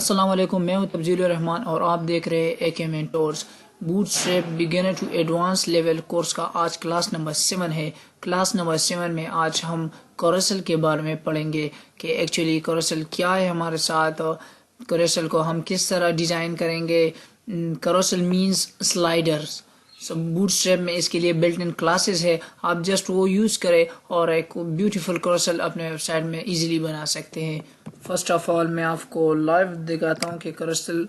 अस्सलाम वालेकुम, मैं हूं तब्जील रहमान और आप देख रहे हैं AK mentors. Bootstrap beginner to advance level course का आज क्लास नंबर 7 है। क्लास नंबर 7 में आज हम कोरेसल के बारे में पढ़ेंगे कि एक्चुअली कोरेसल क्या है हमारे साथ, कोरेसल को हम किस तरह डिज़ाइन करेंगे। कोरेसल मींस स्लाइडर्स। बूटस्ट्रैप में इसके लिए बिल्ट इन क्लासेस है, आप जस्ट वो यूज़ करें और एक ब्यूटीफुल कोरेसल अपने वेबसाइट में इजीली बना सकते हैं। फर्स्ट ऑफ ऑल मैं आपको लाइव दिखाता हूँ कि कोरेसल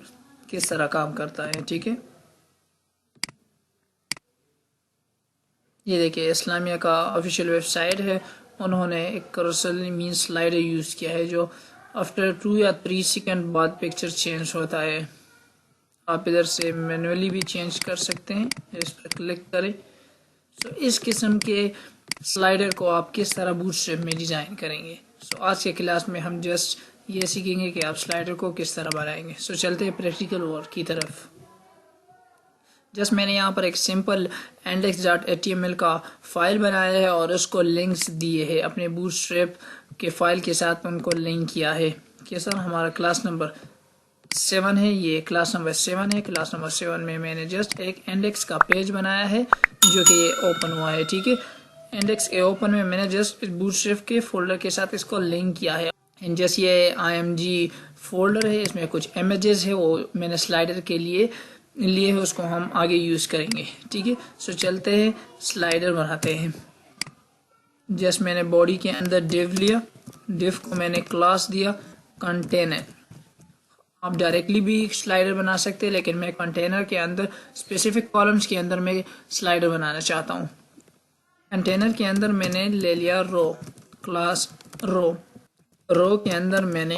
किस तरह काम करता है। ठीक है, ये देखिए इस्लामिया का ऑफिशियल वेबसाइट है। उन्होंने एक कोरेसल मीन स्लाइडर यूज़ किया है जो आफ्टर 2 या 3 सेकंड बाद पिक्चर चेंज होता है। आप इधर से मैन्युअली भी चेंज कर सकते हैं, इस पर क्लिक करें। इस किस्म के स्लाइडर को आप किस तरह बूटस्ट्रैप में डिज़ाइन करेंगे। आज के क्लास में हम जस्ट ये सीखेंगे कि आप स्लाइडर को किस तरह बनाएंगे। चलते हैं प्रैक्टिकल वर्क की तरफ। जस्ट मैंने यहाँ पर एक सिंपल index.html का फाइल बनाया है और उसको लिंक्स दिए हैं अपने बूटस्ट्रैप के फाइल के साथ, उनको लिंक किया है कि सर हमारा क्लास नंबर 7 है, ये क्लास नंबर 7 है। क्लास नंबर 7 में मैंने जस्ट एक इंडेक्स का पेज बनाया है जो कि ये ओपन हुआ है। ठीक है, इंडेक्स के ओपन में मैंने जस्ट बूटस्ट्रैप के फोल्डर के साथ इसको लिंक किया है। जैसे ये img फोल्डर है, इसमें कुछ इमेजेस है, वो मैंने स्लाइडर के लिए है, उसको हम आगे यूज़ करेंगे। ठीक है, चलते हैं स्लाइडर बनाते हैं। जस्ट मैंने बॉडी के अंदर डिव लिया, डिव को मैंने क्लास दिया कंटेनर। आप डायरेक्टली भी स्लाइडर बना सकते हैं, लेकिन मैं कंटेनर के अंदर स्पेसिफिक कॉलम्स के अंदर मैं स्लाइडर बनाना चाहता हूँ। कंटेनर के अंदर मैंने ले लिया रो, क्लास रो। रो के अंदर मैंने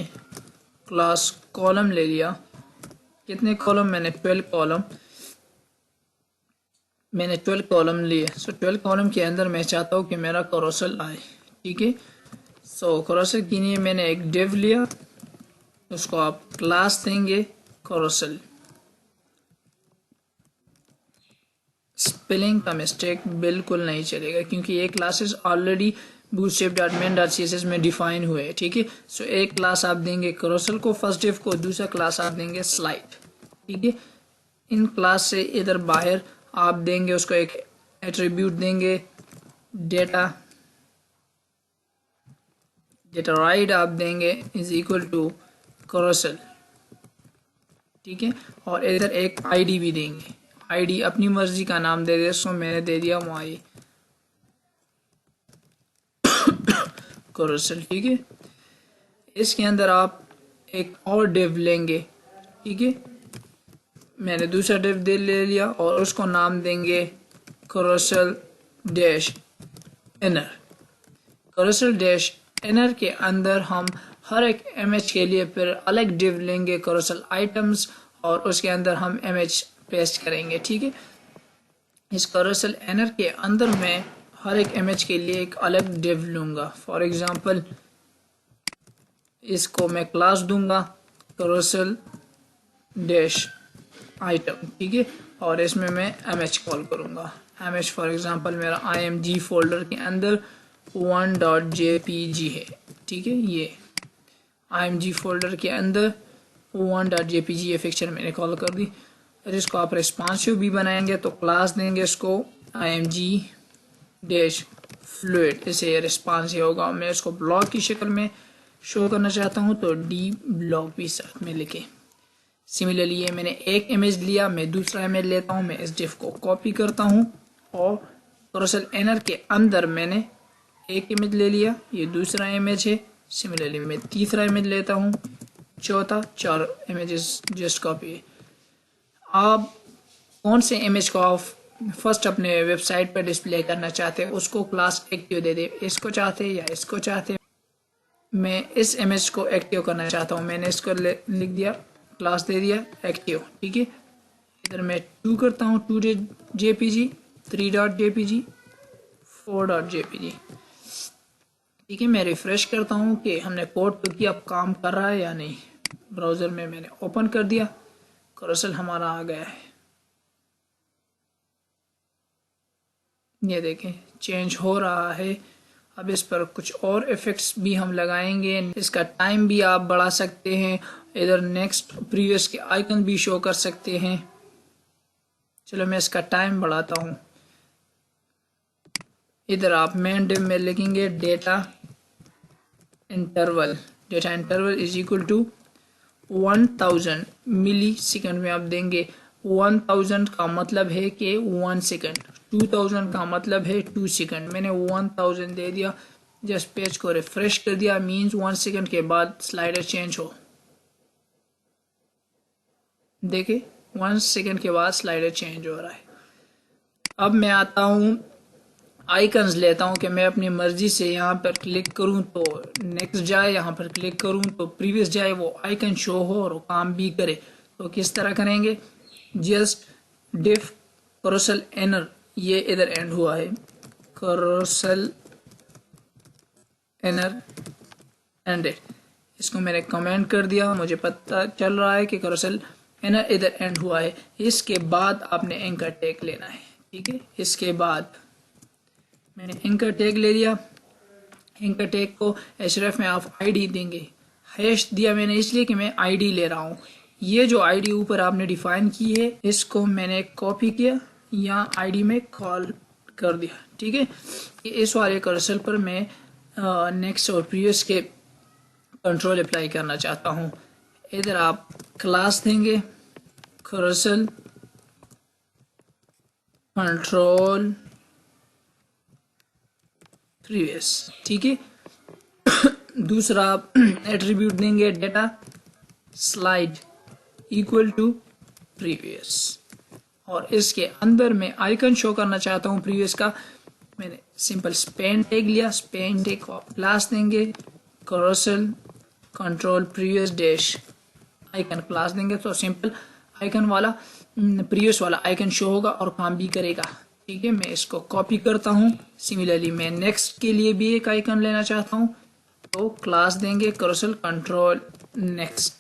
क्लास कॉलम ले लिया। कितने कॉलम? मैंने 12 कॉलम लिए। 12 कॉलम के अंदर मैं चाहता हूँ कि मेरा कोरेसल आए। ठीक है, कोरेसल के लिए मैंने एक डिव लिया, उसको आप क्लास देंगे कोरेसल। स्पेलिंग का मिस्टेक बिल्कुल नहीं चलेगा क्योंकि ये क्लासेस ऑलरेडी bootstrap.main.css में डिफाइन हुए हैं। ठीक है, एक क्लास आप देंगे कोरेसल को फर्स्ट डिव को, दूसरा क्लास आप देंगे स्लाइड। ठीक है, इन क्लास से इधर बाहर आप देंगे उसको एक एट्रीब्यूट देंगे डेटा राइट आप देंगे इज इक्वल टू कोरेसल। ठीक है, और इधर एक आईडी भी देंगे, आईडी अपनी मर्जी का नाम दे दे। मैंने दे दिया माई कोरेसल। ठीक है, इसके अंदर आप एक और डिव लेंगे। ठीक है, मैंने दूसरा डिव ले लिया और उसको नाम देंगे कोरेसल डैश इनर। कोरेसल डैश इनर के अंदर हम हर एक इमेज के लिए फिर अलग डिव लेंगे कोरेसल आइटम्स, और उसके अंदर हम इमेज पेस्ट करेंगे। ठीक है, इस कोरेसल इनर के अंदर मैं हर एक इमेज के लिए एक अलग डिव लूंगा। फॉर एग्जांपल इसको मैं क्लास दूंगा कोरेसल डैश आइटम। ठीक है, और इसमें मैं इमेज कॉल करूंगा। इमेज फॉर एग्जांपल मेरा img फोल्डर के अंदर 1.jpg है। ठीक है, ये img फोल्डर के अंदर 1.jpg ये पिक्चर मैंने कॉल कर दी। और इसको आप रिस्पॉन्सिव भी बनाएंगे तो क्लास देंगे इसको img डैश फ्लूइड, इसे रिस्पॉन्सिव होगा। मैं इसको ब्लॉक की शक्ल में शो करना चाहता हूँ तो डी ब्लॉक भी साथ में लिखे। सिमिलरली ये मैंने एक इमेज लिया, मैं दूसरा इमेज लेता हूँ, मैं इस डिव को कॉपी करता हूँ और कोरेसल इनर के अंदर मैंने एक इमेज ले लिया, ये दूसरा इमेज है। सिमिलरली मैं तीसरा इमेज लेता हूँ, चौथा, 4 इमेजेस जस्ट कॉपी। आप कौन से इमेज को आप फर्स्ट अपने वेबसाइट पर डिस्प्ले करना चाहते हैं उसको क्लास एक्टिव दे दे, इसको चाहते हैं या इसको चाहते हैं। मैं इस इमेज को एक्टिव करना चाहता हूँ, मैंने इसको लिख दिया, क्लास दे दिया एक्टिव। ठीक है, इधर मैं 2 करता हूँ 2.jpg, 3.jpg, 4.jpg। ठीक है, मैं रिफ्रेश करता हूँ कि हमने कोड तो किया, अब काम कर रहा है या नहीं। ब्राउज़र में मैंने ओपन कर दिया, कोरेसल हमारा आ गया है। ये देखें चेंज हो रहा है। अब इस पर कुछ और इफ़ेक्ट्स भी हम लगाएंगे, इसका टाइम भी आप बढ़ा सकते हैं, इधर नेक्स्ट प्रीवियस के आइकन भी शो कर सकते हैं। चलो मैं इसका टाइम बढ़ाता हूँ। इधर आप मेन डिव में लिखेंगे data interval is equal to 1000 millisecond में आप देंगे। 1000 का मतलब है कि 1 सेकंड, 2000 का मतलब है 2 सेकंड। मैंने 1000 दे दिया, जस्ट पेज को रिफ्रेश कर दिया, मींस 1 सेकंड के बाद स्लाइडर चेंज हो। देखिए 1 सेकंड के बाद स्लाइडर चेंज हो रहा है। अब मैं आता हूँ आइकन्स लेता हूँ कि मैं अपनी मर्जी से यहाँ पर क्लिक करूँ तो नेक्स्ट जाए, यहाँ पर क्लिक करूँ तो प्रीवियस जाए, वो आइकन शो हो और काम भी करे। तो किस तरह करेंगे, जस्ट डिफ करोसल एनर, ये इधर एंड हुआ है, करोसल एनर एंडेड, इसको मैंने कमेंट कर दिया, मुझे पता चल रहा है कि करोसल एनर इधर एंड हुआ है। इसके बाद आपने एंकर टैग लेना है, ठीक है। इसके बाद मैंने एंकर टैग ले लिया। एंकर टैग को href में आप आईडी देंगे। हैश दिया मैंने इसलिए कि मैं आईडी ले रहा हूँ। ये जो आईडी ऊपर आपने डिफाइन की है, इसको मैंने कॉपी किया, यहाँ आईडी में कॉल कर दिया, ठीक है। इस वाले कर्सर पर मैं नेक्स्ट और प्रीवियस के कंट्रोल अप्लाई करना चाहता हूँ। इधर आप क्लास देंगे कर्सर कंट्रोल प्रीवियस, ठीक है। दूसरा एट्रीब्यूट देंगे data slide equal to previous, और इसके अंदर मैं आइकन शो करना चाहता हूँ प्रीवियस का। मैंने सिंपल स्पेन टैग लिया, स्पेन टैग को क्लास देंगे cursor control previous dash icon class देंगे, तो सिंपल आइकन वाला प्रीवियस वाला आइकन शो होगा और काम भी करेगा, ठीक है। मैं इसको कॉपी करता हूँ। सिमिलरली मैं नेक्स्ट के लिए भी एक आइकन लेना चाहता हूँ, तो क्लास देंगे कर्सर कंट्रोल नेक्स्ट,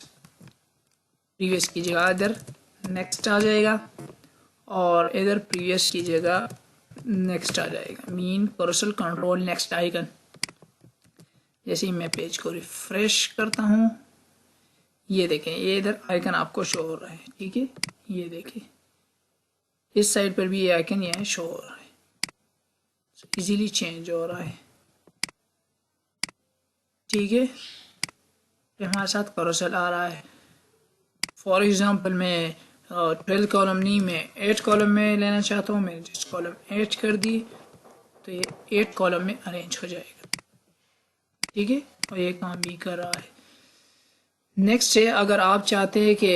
प्रीवियस की जगह इधर नेक्स्ट आ जाएगा और इधर प्रीवियस की जगह नेक्स्ट आ जाएगा, mean cursor control next icon. जैसे ही मैं पेज को रिफ्रेश करता हूँ, ये देखें, ये इधर आइकन आपको शो हो रहा है, ठीक है। ये देखें इस साइड पर भी ये आइकन यहाँ शो हो रहा है, इजीली चेंज हो रहा है, ठीक है। हमारे साथ कर्सर आ रहा है। फॉर एग्जांपल मैं 12 कॉलम नहीं, मैं 8 कॉलम में लेना चाहता हूँ। मैंने जिस कॉलम 8 कर दी तो ये 8 कॉलम में अरेंज हो जाएगा, ठीक है, और ये काम भी कर रहा है। नेक्स्ट है, अगर आप चाहते हैं कि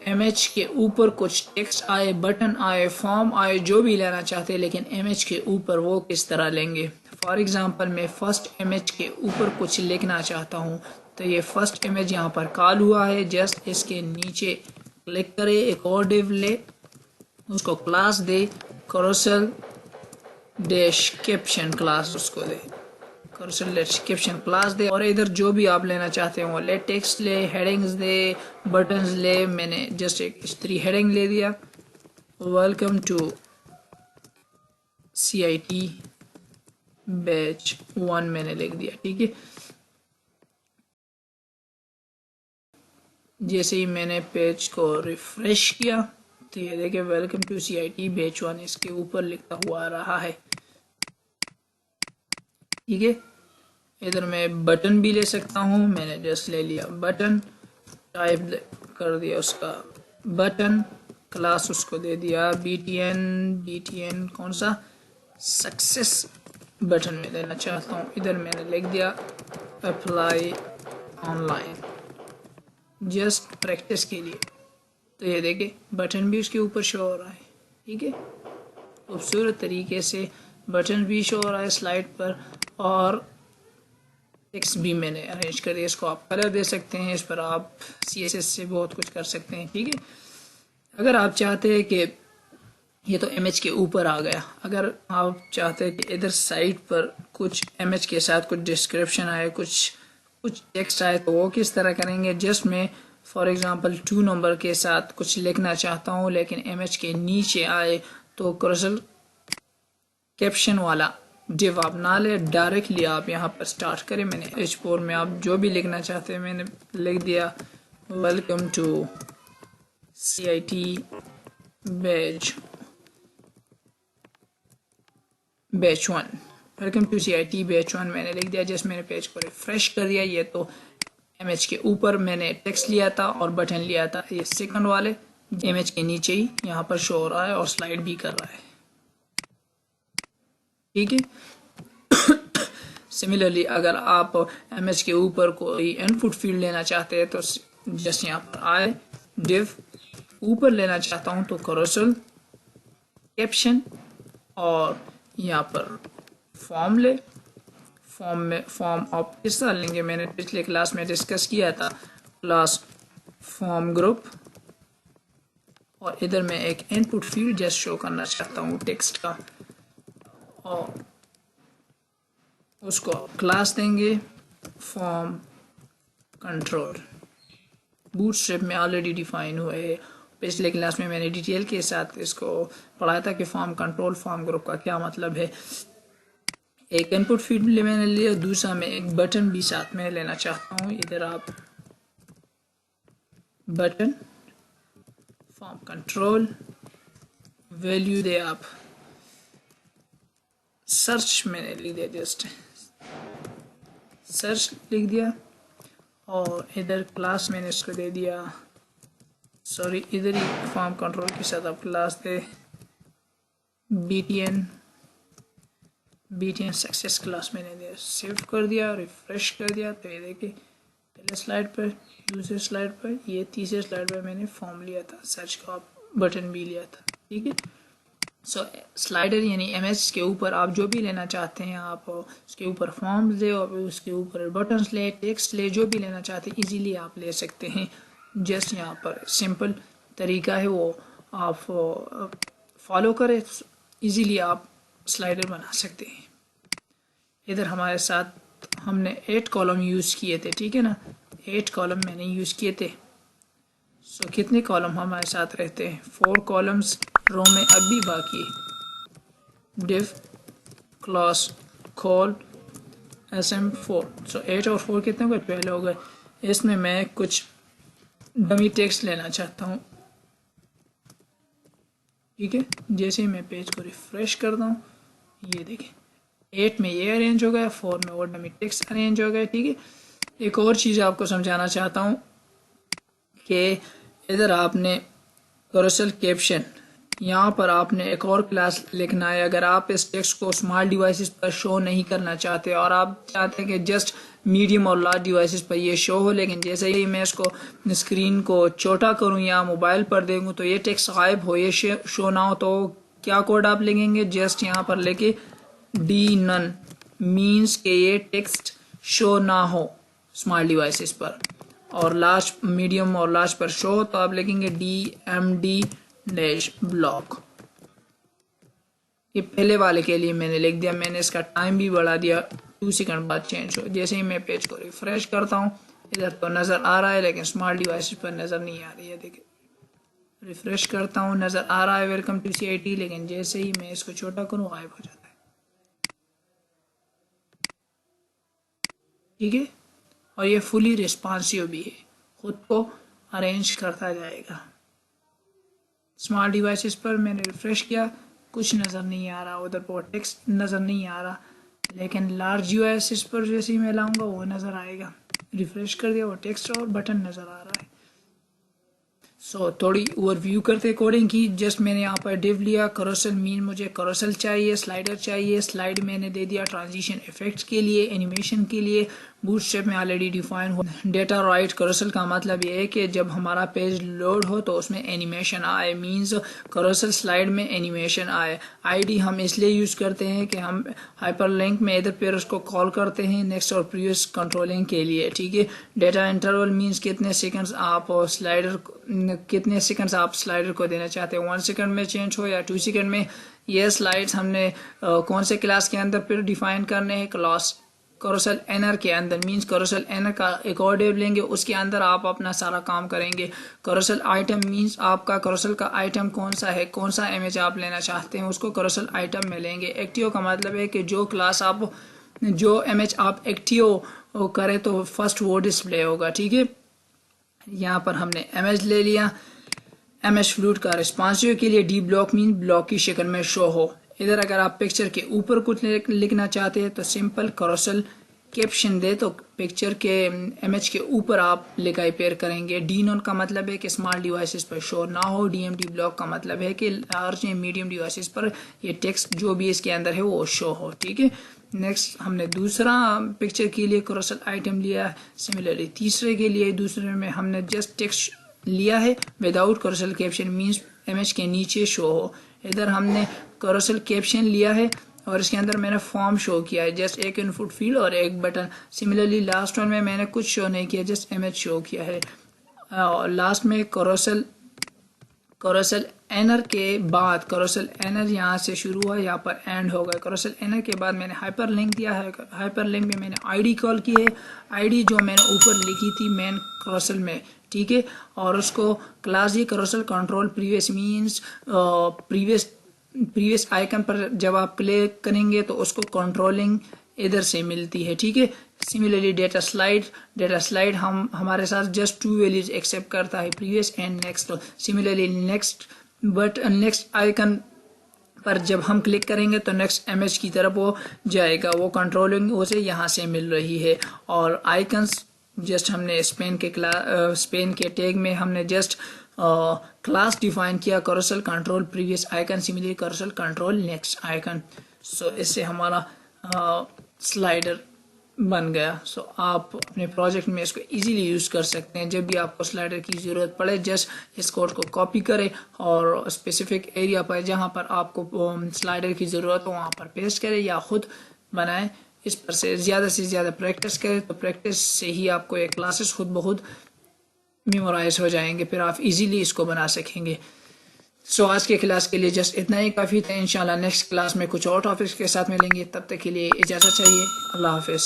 एमएच के ऊपर कुछ टेक्स्ट आए, बटन आए, फॉर्म आए, जो भी लेना चाहते हैं, लेकिन एमएच के ऊपर वो किस तरह लेंगे। फॉर एग्जांपल मैं फर्स्ट इमेज के ऊपर कुछ लिखना चाहता हूँ, तो ये फर्स्ट इमेज यहाँ पर कॉल हुआ है, जस्ट इसके नीचे क्लिक करें, एक और डिव ले, उसको क्लास दे कर्सर डैश कैप्शन क्लास, उसको दे कर्सर कैप्शन क्लास दे, और इधर जो भी आप लेना चाहते हो ले, टेक्स्ट ले, हेडिंग्स दे, बटन्स ले। मैंने जस्ट एक स्त्री हेडिंग ले दिया, वेलकम टू CIT बैच 1 मैंने लिख दिया, ठीक है। जैसे ही मैंने पेज को रिफ्रेश किया तो ये देखिए वेलकम टू CIT बैच 1 इसके ऊपर लिखा हुआ रहा है, ठीक है। इधर मैं बटन भी ले सकता हूँ, मैंने जस्ट ले लिया बटन, टाइप कर दिया उसका बटन, क्लास उसको दे दिया BTN कौन सा, सक्सेस बटन में लेना चाहता हूँ। इधर मैंने लिख दिया अप्लाई ऑनलाइन, जस्ट प्रैक्टिस के लिए। तो ये देखिए बटन भी उसके ऊपर शो हो रहा है, ठीक है। खूबसूरत तरीके से बटन भी शो हो रहा है स्लाइड पर, और टेक्स्ट भी मैंने अरेंज कर दिया। इसको आप कलर दे सकते हैं, इस पर आप CSS से बहुत कुछ कर सकते हैं, ठीक है। अगर आप चाहते हैं कि ये तो इमेज के ऊपर आ गया, अगर आप चाहते हैं कि इधर साइड पर कुछ इमेज के साथ कुछ डिस्क्रिप्शन आए, कुछ टेक्स्ट आए, तो वो किस तरह करेंगे। जस्ट मैं फॉर एग्जांपल 2 नंबर के साथ कुछ लिखना चाहता हूँ, लेकिन इमेज के नीचे आए, तो कर्सर कैप्शन वाला डिव आप ना ले, डायरेक्टली आप यहाँ पर स्टार्ट करें। मैंने H4 में आप जो भी लिखना चाहते हैं मैंने लिख दिया, welcome to CIT batch 1। Welcome to CIT batch 1 मैंने लिख दिया। जस्ट मैंने पेज को रिफ्रेश कर दिया। ये तो इमेज के ऊपर मैंने टेक्स्ट लिया था और बटन लिया था, ये सेकंड वाले इमेज के नीचे ही यहाँ पर शो हो रहा है और स्लाइड भी कर रहा है। ठीक है। सिमिलरली अगर आप इमेज के ऊपर कोई इनपुट फील्ड लेना चाहते हैं तो जस्ट यहाँ पर आए, डिव ऊपर लेना चाहता हूँ तो करोसल कैप्शन और यहाँ पर फॉर्म ले। फॉर्म में फॉर्म आप किस तरह लेंगे मैंने पिछले क्लास में डिस्कस किया था, क्लास फॉर्म ग्रुप, और इधर मैं एक इनपुट फील्ड जस्ट शो करना चाहता हूँ टेक्स्ट का, और उसको क्लास देंगे फॉर्म कंट्रोल। बूटस्ट्रैप में ऑलरेडी डिफाइन हुआ है। पिछले क्लास में मैंने डिटेल के साथ इसको पढ़ाया था कि फॉर्म कंट्रोल फॉर्म ग्रुप का क्या मतलब है। एक इनपुट फील्ड मैंने लिया, दूसरा मैं एक बटन भी साथ में लेना चाहता हूँ। इधर आप बटन फॉर्म कंट्रोल वैल्यू दे, आप सर्च मैंने लिख दिया, जस्ट सर्च लिख दिया, और इधर क्लास मैंने इसको दे दिया, सॉरी इधर ही फॉर्म कंट्रोल के साथ आप क्लास दे BTN सक्सेस क्लास मैंने दिया। सेव कर दिया, रिफ्रेश कर दिया तो ये देखिए पहले स्लाइड पर, दूसरे स्लाइड पर, ये तीसरे स्लाइड पर मैंने फॉर्म लिया था, सर्च का बटन भी लिया था। ठीक है। सो स्लाइडर यानी इमेज के ऊपर आप जो भी लेना चाहते हैं, आप उसके ऊपर फॉर्म्स ले और उसके ऊपर बटन्स ले, टेक्स्ट ले, जो भी लेना चाहते हैं इजीली आप ले सकते हैं। जस्ट यहाँ पर सिंपल तरीका है वो आप फॉलो करें, इजीली आप स्लाइडर बना सकते हैं। इधर हमारे साथ हमने 8 कॉलम यूज़ किए थे, ठीक है ना, 8 कॉलम मैंने यूज़ किए थे। सो कितने कॉलम हमारे साथ रहते हैं? 4 कॉलम्स रो में अब भी बाकी है। डिव क्लास कॉल SM4, सो 8 और 4 कितने हो गए? 12 हो गए। इसमें मैं कुछ डमी टेक्स्ट लेना चाहता हूँ। ठीक है, जैसे ही मैं पेज को रिफ्रेश करता हूँ ये देखें 8 में ये अरेंज हो गया, 4 में वो डमी टेक्स्ट अरेंज हो गया। ठीक है। एक और चीज़ आपको समझाना चाहता हूँ कि इधर आपने करोसल कैप्शन, यहाँ पर आपने एक और क्लास लिखना है। अगर आप इस टेक्स्ट को स्मॉल डिवाइसेस पर शो नहीं करना चाहते और आप चाहते हैं कि जस्ट मीडियम और लार्ज डिवाइसेस पर ये शो हो, लेकिन जैसे ही मैं इसको स्क्रीन को छोटा करूँ या मोबाइल पर देखूँ तो ये टेक्स्ट गायब हो, ये शो ना हो, तो क्या कोड आप लिखेंगे? जस्ट यहाँ पर लेके डी नन मीन्स के ये टेक्स्ट शो ना हो स्मॉल डिवाइसेस पर, और लार्ज मीडियम और लार्ज पर शो तो आप लिखेंगे DMD-ब्लॉक। ये पहले वाले के लिए मैंने लिख दिया। मैंने इसका टाइम भी बढ़ा दिया, 2 सेकंड बाद चेंज हो। जैसे ही मैं पेज को रिफ्रेश करता हूँ इधर तो नज़र आ रहा है, लेकिन स्मार्ट डिवाइस पर नज़र नहीं आ रही है। देखिए रिफ्रेश करता हूँ, नज़र आ रहा है वेलकम टू CIT, लेकिन जैसे ही मैं इसको छोटा करूँ गायब हो जाता है। ठीक है, और ये फुली रिस्पॉन्सिव भी है, खुद को अरेंज करता जाएगा। स्मार्ट डिवाइसेस पर मैंने रिफ्रेश किया, कुछ नज़र नहीं आ रहा, उधर पर टेक्स्ट नज़र नहीं आ रहा, लेकिन लार्ज डिवाइसेस पर जैसे ही मैं लाऊंगा वो नज़र आएगा। रिफ्रेश कर दिया, वो टेक्स्ट और बटन नज़र आ रहा है। सो थोड़ी ओवरव्यू करते कोडिंग की। जस्ट मैंने यहाँ पर डिव लिया, करोसल मीन मुझे करोसल चाहिए, स्लाइडर चाहिए, स्लाइड मैंने दे दिया ट्रांजिशन इफेक्ट्स के लिए, एनिमेशन के लिए। बूटस्ट्रैप में ऑलरेडी डिफाइन हो डेटा राइट करोसल का मतलब ये है कि जब हमारा पेज लोड हो तो उसमें एनिमेशन आए, मीन्स करोसल स्लाइड में एनिमेशन आए। ID हम इसलिए यूज़ करते हैं कि हम हाइपरलिंक में इधर पर उसको कॉल करते हैं नेक्स्ट और प्रीवियस कंट्रोलिंग के लिए। ठीक है। डेटा इंटरवल मीन्स कितने सेकंड्स आप स्लाइडर को देना चाहते हैं, 1 सेकंड में चेंज हो या 2 सेकंड में। ये स्लाइड्स हमने कौन से क्लास के अंदर फिर डिफाइन करने हैं? क्लास करोसल एनर के अंदर, मीन्स करोसल एनर का एक और डिव लेंगे, उसके अंदर आप अपना सारा काम करेंगे। करोसल आइटम मीन्स आपका करोसल का आइटम कौन सा है, कौन सा इमेज आप लेना चाहते हैं, उसको करोसल आइटम में लेंगे। एक्टिव का मतलब है कि जो क्लास आप, जो इमेज आप एक्टिव करें तो फर्स्ट वो डिस्प्ले होगा। ठीक है। यहाँ पर हमने इमेज ले लिया। एमएस फ्लूट का रिस्पॉन्सिव के लिए डी ब्लॉक मीन ब्लॉक की शक्ल में शो हो। इधर अगर आप पिक्चर के ऊपर कुछ लिखना चाहते हैं तो सिंपल करोसल कैप्शन दे तो पिक्चर के इमेज के ऊपर आप लिखाई पेयर करेंगे। डी नॉन का मतलब है कि स्मॉल डिवाइसेस पर शो ना हो। डीएमडी ब्लॉक का मतलब है कि लार्ज या मीडियम डिवाइसेस पर ये टेक्स्ट जो भी इसके अंदर है वो शो हो। ठीक है, नेक्स्ट हमने दूसरा पिक्चर के लिए करोसल आइटम लिया है। सिमिलरली तीसरे के लिए दूसरे में हमने जस्ट टेक्स्ट लिया है विदाउट करोसल कैप्शन मींस इमेज के नीचे शो हो। इधर हमने करोसल कैप्शन लिया है और इसके अंदर मैंने फॉर्म शो किया है, जस्ट एक इनपुट फील्ड और एक बटन। सिमिलरली लास्ट वन में मैंने कुछ शो नहीं किया, जस्ट इमेज शो किया है। लास्ट में करोसल एनर के बाद करोसल एनर यहाँ से शुरू हुआ, यहाँ पर एंड हो गया। करोसल एनर के बाद मैंने हाइपर लिंक दिया है। हाइपर लिंक में मैंने आईडी कॉल की है, आईडी जो मैंने ऊपर लिखी थी मेन करोसल में। ठीक है, और उसको क्लास ही carousel control previous means previous icon पर जब आप क्लिक करेंगे तो उसको कंट्रोलिंग इधर से मिलती है। ठीक है, सिमिलरली डेटा स्लाइड हमारे साथ जस्ट 2 वैल्यूज एक्सेप्ट करता है, previous and next. Similarly next icon पर जब हम क्लिक करेंगे तो नेक्स्ट इमेज की तरफ वो जाएगा, वो कंट्रोलिंग उसे यहाँ से मिल रही है। और आइकन्स जस्ट हमने स्पेन के टैग में हमने जस्ट क्लास डिफाइन किया, carousel control previous icon, similarly carousel control next icon. So इससे हमारा स्लाइडर बन गया। सो आप अपने प्रोजेक्ट में इसको इजीली यूज कर सकते हैं। जब भी आपको स्लाइडर की जरूरत पड़े जस्ट इस कोड को कॉपी करें और स्पेसिफिक एरिया पर जहां पर आपको स्लाइडर की जरूरत हो वहां पर पेस्ट करें या खुद बनाएं। इस पर से ज्यादा प्रैक्टिस करें तो प्रैक्टिस से ही आपको ये क्लासेस खुद बहुत मेमोराइज हो जाएंगे, फिर आप इजीली इसको बना सकेंगे। सो आज के क्लास के लिए जस्ट इतना ही काफ़ी था। इंशाल्लाह नेक्स्ट क्लास में कुछ और टॉपिक्स के साथ मिलेंगे, तब तक के लिए इजाज़त चाहिए। अल्लाह हाफिज़।